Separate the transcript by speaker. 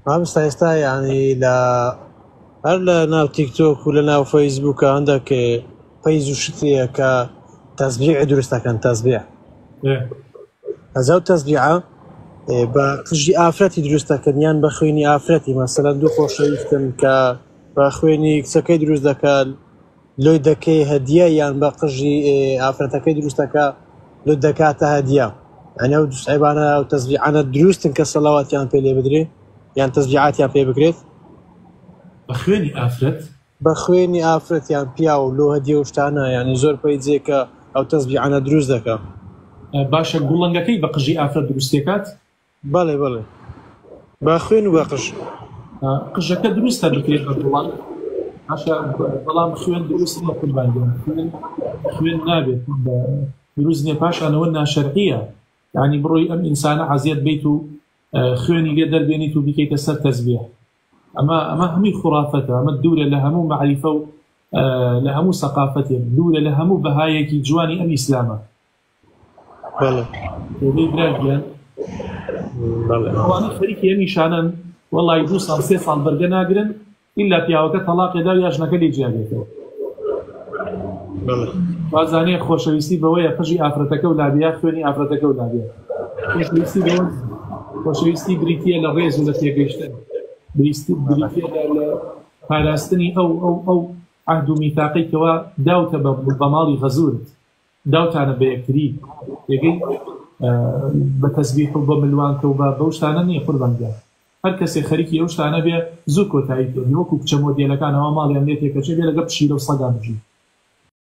Speaker 1: مامستا ئێستا یعنی لە هەر لە ناو تیکتۆک و لە ناو فەیسبووکە هەندێک پەیز و شتێیە کە تەسبیع دروستەکەن تەسبیع ئەزا و تەسبیعە بە قژی ئافرەتی دروستەکەن یان بە خوێنی ئافرەتی مەسەلەن دوو خۆشەویستن کە بە خوێنی کچەکەی دروست دەکات لۆی دەکەی هەدیە یان بە قژی ئافرەتەکەی دروستەکە لۆ دەکاتە هەدیە ئەنە و دووسعیبانە و تەسبیعانە دروستن کە سەڵاواتیان پێ لێ بدرێ یان تەسبیعاتیان پێ بکرێت
Speaker 2: بە خوێنی ئافرەت
Speaker 1: بە خوێنی ئافرەتیان پیا و لۆ هەدیە و شتانە یعنی زۆر پێی جێکە ئەو تەسبیعانە دروست دەکات.
Speaker 2: باشە گوڵنگەکەی بە قژی ئافرەت دروستێکات؟
Speaker 1: بەڵێ بەڵێ با خوێن و بە قژ
Speaker 2: قژەکە دروستە بکرێت بە گوڵان بەڵام خوێن دروست نیە قوربانگیان خوێن نابێت دروست نیە پاشانەوە ناشەرعیە یعنی بڕۆی ئەم ئینسانە عەزیەت بیت و خوێنی لێ دەربێنیت و بکەیتە سەر تەسبیح ئەمە هەمووی خوڕافەتە ئەمە دوورە لە هەموو مەعریفە و لە هەموو سەقافەتێک دوورە لە هەموو بەهایەکی جوانی ئەم ئیسلامە.
Speaker 1: بەڵێ
Speaker 2: براگیان ئەوانە خەریکی ئەم نیشانەن وەڵای 2 ساڵ 3 ساڵ بەرگە ناگرن ئیلا پیاوەکە تەلاقێدا و یا ژنەکە لێ جیاگێتەوە. وازانەیە خۆشەویستی بەوەیە قژی ئافرەتەکە و لابیا خوێنی ئافرەتەکە و لابیا خۆشەویستی بەوە خۆشەویستی بریتیە لە ڕێز و لە تێگەیشتن بریتیە لە پاراستنی ئەو عهد و میثاقێکەوە داوتە بە ماڵی غەزورت داوتانە بە یەکتری یەکەی بە تەسبیح و بە ملوانکە و بەو شتانە نییە قوربانگیان هەر کەسێ خەریکی ئەو شتانە بێ زوو کۆتایی پێنی وەکو کچە مۆدێلەکان ئەوە ماڵیان لێ تێکەچێ بێ لەگە پشیلە و سەگان بژی